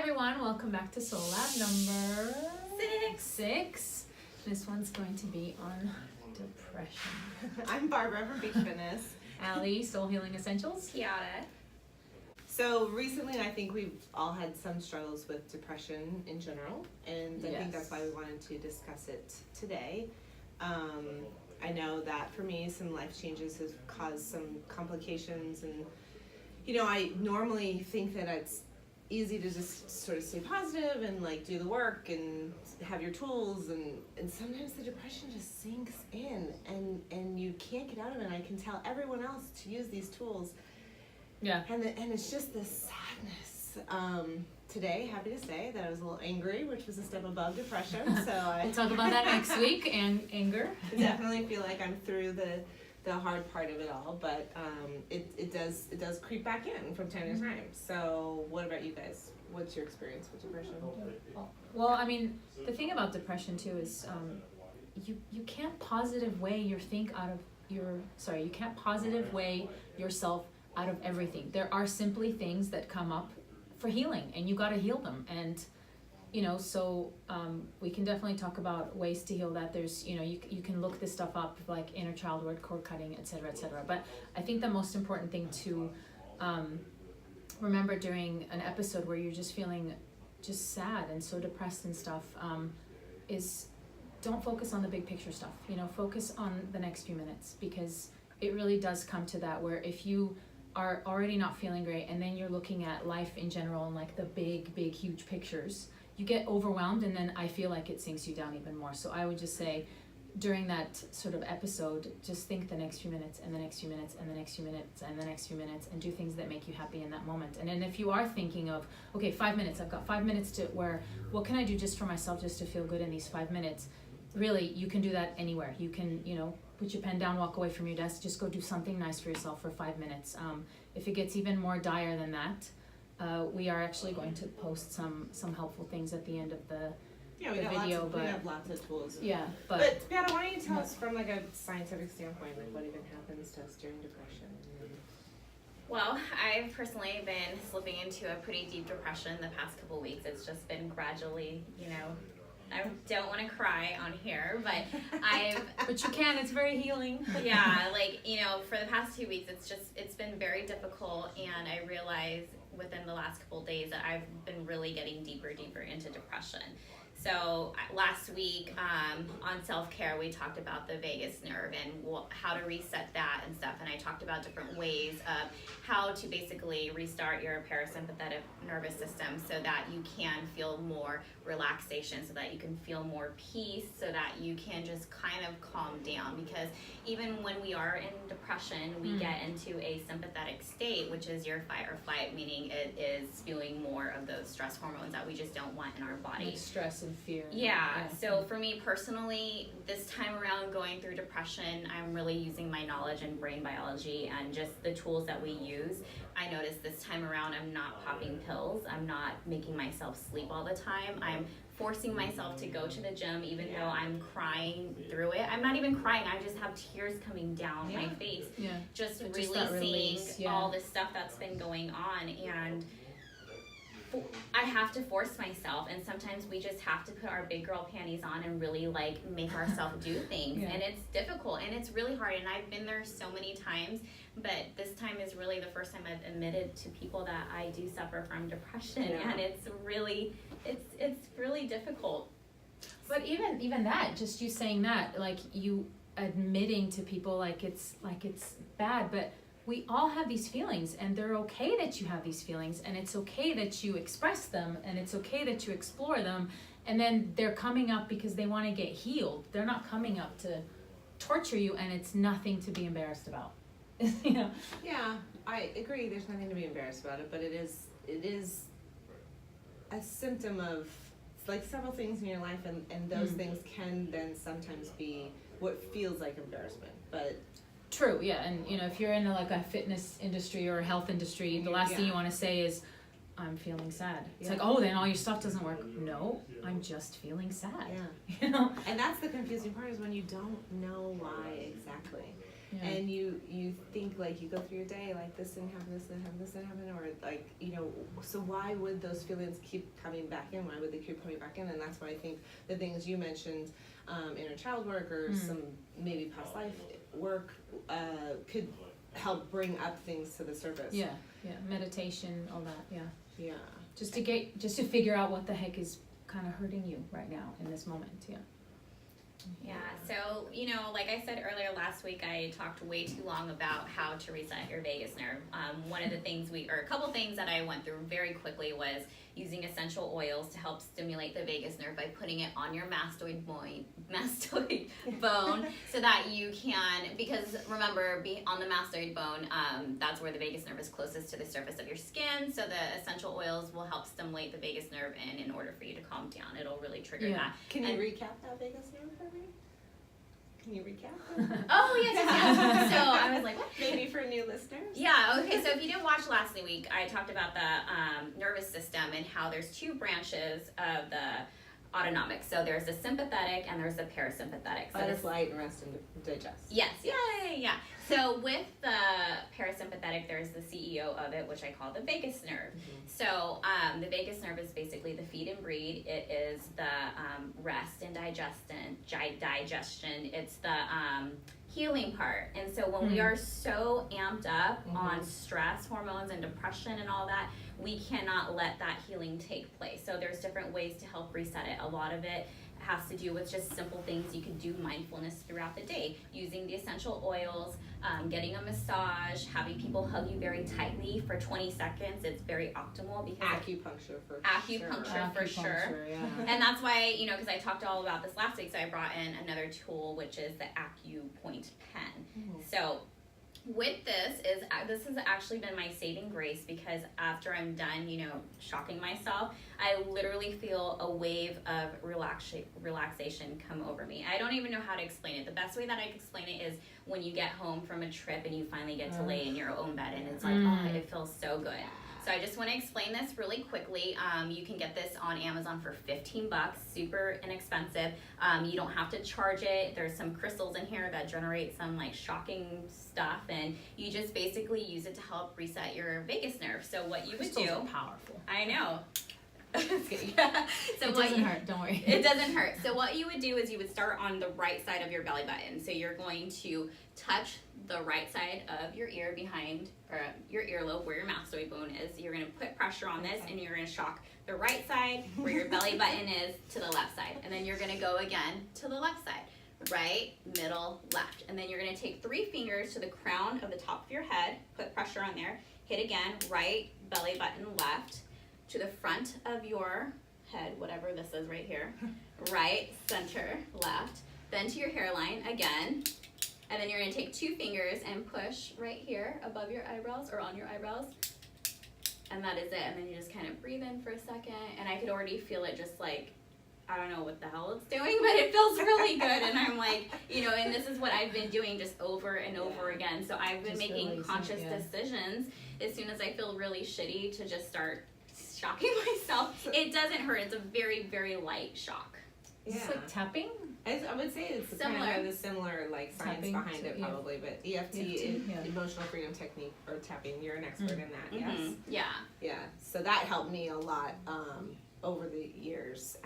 everyone, welcome back to Soul Lab number 6. This one's going to be on depression. I'm Barbara from Beach Fitness. Allie, Soul Healing Essentials. Kiara. So recently I think we've all had some struggles with depression in general, and I think that's why we wanted to discuss it today. I know that for me some life changes have caused some complications, and I normally think that it's easy to just sort of stay positive and like do the work and have your tools, and sometimes the depression just sinks in and you can't get out of it. And I can tell everyone else to use these tools. Yeah. And it's just this sadness. Today, happy to say that I was a little angry, which was a step above depression. So We'll talk about that next week, and anger. I definitely feel like I'm through the hard part of it all, but it does creep back in from time to time. So what about you guys? What's your experience with depression? Well, I mean, the thing about depression too is you can't positive way you can't positive way yourself out of everything. There are simply things that come up for healing, and you got to heal them. And so we can definitely talk about ways to heal that. There's you can look this stuff up, like inner child work, cord cutting, etc., etc. But I think the most important thing to remember during an episode where you're just feeling just sad and so depressed and stuff is don't focus on the big picture stuff. Focus on the next few minutes, because it really does come to that, where if you are already not feeling great and then you're looking at life in general and like the big huge pictures, you get overwhelmed, and then I feel like it sinks you down even more. So I would just say during that sort of episode, just think the next few minutes and the next few minutes and the next few minutes and the next few minutes, and do things that make you happy in that moment. And then if you are thinking of, okay, 5 minutes, I've got 5 minutes to where, what can I do just for myself just to feel good in these 5 minutes? Really, you can do that anywhere. You can, put your pen down, walk away from your desk, just go do something nice for yourself for 5 minutes. If it gets even more dire than that, we are actually going to post some helpful things at the end of the video. We have lots of tools. Yeah, but Beata, why don't you tell us from like a scientific standpoint, like what even happens to us during depression? Well, I've personally been slipping into a pretty deep depression the past couple weeks. It's just been gradually, I don't want to cry on here, but but you can, it's very healing. Yeah, for the past 2 weeks, it's been very difficult, and I realized within the last couple of days that I've been really getting deeper into depression. So last week on self-care, we talked about the vagus nerve and how to reset that and stuff. And I talked about different ways of how to basically restart your parasympathetic nervous system so that you can feel more relaxation, so that you can feel more peace, so that you can just kind of calm down. Because even when we are in depression, we get into a sympathetic state, which is your fight or flight, meaning it is spewing more of those stress hormones that we just don't want in our body. Like stress and fear. Yeah, so for me personally, this time around going through depression, I'm really using my knowledge in brain biology and just the tools that we use. I noticed this time around I'm not popping pills. I'm not making myself sleep all the time. I'm forcing myself to go to the gym even though I'm crying through it. I'm not even crying, I just have tears coming down my face. Yeah. Just that release, all the stuff that's been going on, and I have to force myself, and sometimes we just have to put our big girl panties on and really make ourselves do things. And it's difficult and it's really hard, and I've been there so many times, but this time is really the first time I've admitted to people that I do suffer from depression, and it's really difficult. But even that, just you saying that, like you admitting to people like it's bad, but we all have these feelings, and they're okay that you have these feelings, and it's okay that you express them, and it's okay that you explore them, and then they're coming up because they want to get healed. They're not coming up to torture you, and it's nothing to be embarrassed about. Yeah, I agree. There's nothing to be embarrassed about it, but it is a symptom of like several things in your life, and those things can then sometimes be what feels like embarrassment, but. True, yeah, and if you're in a fitness industry or a health industry, the last thing you want to say is, I'm feeling sad. It's like, oh, then all your stuff doesn't work. No, I'm just feeling sad. Yeah. And that's the confusing part, is when you don't know why exactly. Yeah. And you think like you go through your day like this didn't happen, this didn't happen, this didn't happen, or like, you know, so why would those feelings keep coming back in? Why would they keep coming back in? And that's why I think the things you mentioned, inner child work or some maybe past life work could help bring up things to the surface. Yeah, meditation, all that, yeah. Yeah. Just to figure out what the heck is kind of hurting you right now in this moment, yeah. Yeah, so, you know, like I said earlier last week, I talked way too long about how to reset your vagus nerve. One of the things a couple things that I went through very quickly was using essential oils to help stimulate the vagus nerve by putting it on your mastoid bone so that you can, because remember, on the mastoid bone, that's where the vagus nerve is closest to the surface of your skin, so the essential oils will help stimulate the vagus nerve in order for you to calm down. It'll really trigger that. Can you recap that vagus nerve for me? Can you recap? Oh, yes. So I was like, what? Maybe for new listeners? Yeah, okay, so if you didn't watch last week, I talked about the nervous system and how there's two branches of the autonomic. So there's the sympathetic and there's the parasympathetic. So Fight or flight and rest and digest. Yes, yeah. So with the parasympathetic, there's the CEO of it, which I call the vagus nerve. So the vagus nerve is basically the feed and breathe. It is the rest and digestion. It's the healing part. And so when we are so amped up on stress hormones and depression and all that, we cannot let that healing take place. So there's different ways to help reset it. A lot of it has to do with just simple things you can do, mindfulness throughout the day, using the essential oils, getting a massage, having people hug you very tightly for 20 seconds. It's very optimal because Acupuncture for sure. Yeah. And that's why, you know, because I talked all about this last week, so I brought in another tool, which is the AcuPoint pen. So with this has actually been my saving grace, because after I'm done, you know, shocking myself, I literally feel a wave of relaxation come over me. I don't even know how to explain it. The best way that I can explain it is when you get home from a trip and you finally get to lay in your own bed, and it's like, oh, it feels so good. So I just want to explain this really quickly. You can get this on Amazon for $15, super inexpensive. You don't have to charge it. There's some crystals in here that generate some like shocking stuff, and you just basically use it to help reset your vagus nerve. So what you would do? Crystals are powerful. I know. So it doesn't hurt, don't worry. It doesn't hurt. So what you would do is you would start on the right side of your belly button. So you're going to touch the right side of your ear behind, or your earlobe where your mastoid bone is. You're going to put pressure on this, and you're going to shock the right side where your belly button is to the left side. And then you're going to go again to the left side. Right, middle, left. And then you're going to take 3 fingers to the crown of the top of your head, put pressure on there, hit again, right, belly button, left, to the front of your head, whatever this is right here, right, center, left, then to your hairline again, and then you're going to take 2 fingers and push right here above your eyebrows or on your eyebrows, and that is it. And then you just kind of breathe in for a second, and I could already feel it just like, I don't know what the hell it's doing, but it feels really good. And I'm like, you know, and this is what I've been doing just over and over again. So I've been Just making conscious decisions as soon as I feel really shitty to just start shocking myself. It doesn't hurt. It's a very, very light shock. Is this like tapping? I would say it's Similar. kind of the similar like science Tapping behind to- it yeah. probably, but EFT, emotional freedom technique or tapping. You're an expert in that, yes. Yeah. So that helped me a lot over the years.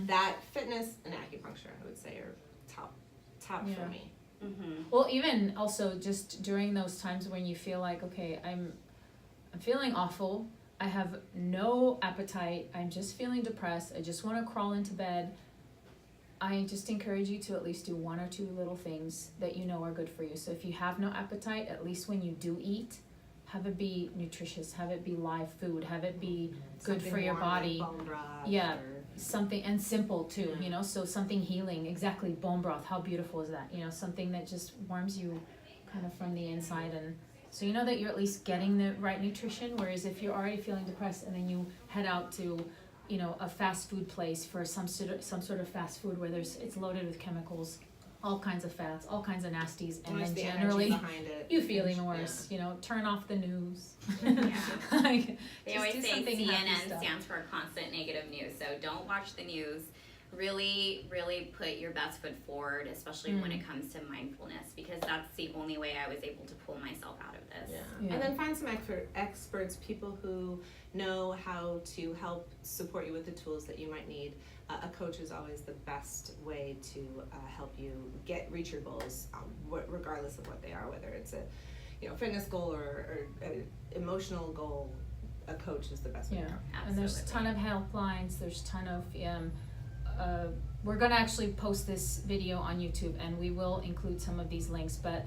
That fitness and acupuncture, I would say, are top for me. Well, even also just during those times when you feel like, okay, I'm feeling awful, I have no appetite, I'm just feeling depressed, I just want to crawl into bed, I just encourage you to at least do 1 or 2 little things that you know are good for you. So if you have no appetite, at least when you do eat, have it be nutritious, have it be live food, have it be good Something for your warm, body. like bone broth Yeah. or- Something, and simple too, you know, so something healing, exactly, bone broth, how beautiful is that, you know, something that just warms you kind of from the inside, and so you know that you're at least getting the right nutrition. Whereas if you're already feeling depressed and then you head out to, you know, a fast food place for some sort of fast food where it's loaded with chemicals, all kinds of fats, all kinds of nasties, and Where's then the energy generally behind it? you feel even worse, you know, turn off the news. Yeah. Like, They just always do say something happy CNN stuff. stands for constant negative news, so don't watch the news. really, really put your best foot forward, especially when it comes to mindfulness, because that's the only way I was able to pull myself out of this. Yeah. And then find some experts, people who know how to help support you with the tools that you might need. A coach is always the best way to help you reach your goals, regardless of what they are, whether it's a fitness goal or an emotional goal. A coach is the best way. Yeah, and there's a ton of helplines. There's a ton of we're gonna actually post this video on YouTube, and we will include some of these links. But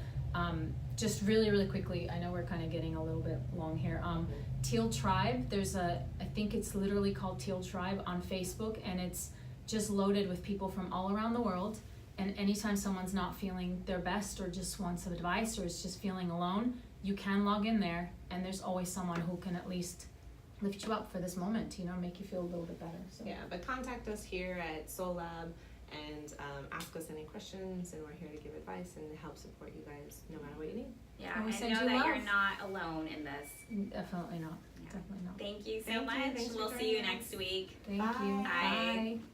just really quickly, I know we're kind of getting a little bit long here. Teal Tribe. I think it's literally called Teal Tribe on Facebook, and it's just loaded with people from all around the world. And anytime someone's not feeling their best or just wants some advice or is just feeling alone, you can log in there, and there's always someone who can at least lift you up for this moment, make you feel a little bit better. So. Yeah, but contact us here at Soul Lab and ask us any questions, and we're here to give advice and help support you guys no matter what you need. Yeah, And we and send know you that love. you're not alone in this. Definitely not. Yeah. Definitely not. Thank you so Thank you. much. Thanks for We'll see joining you us. next week. Thank Bye. you. Bye. Bye.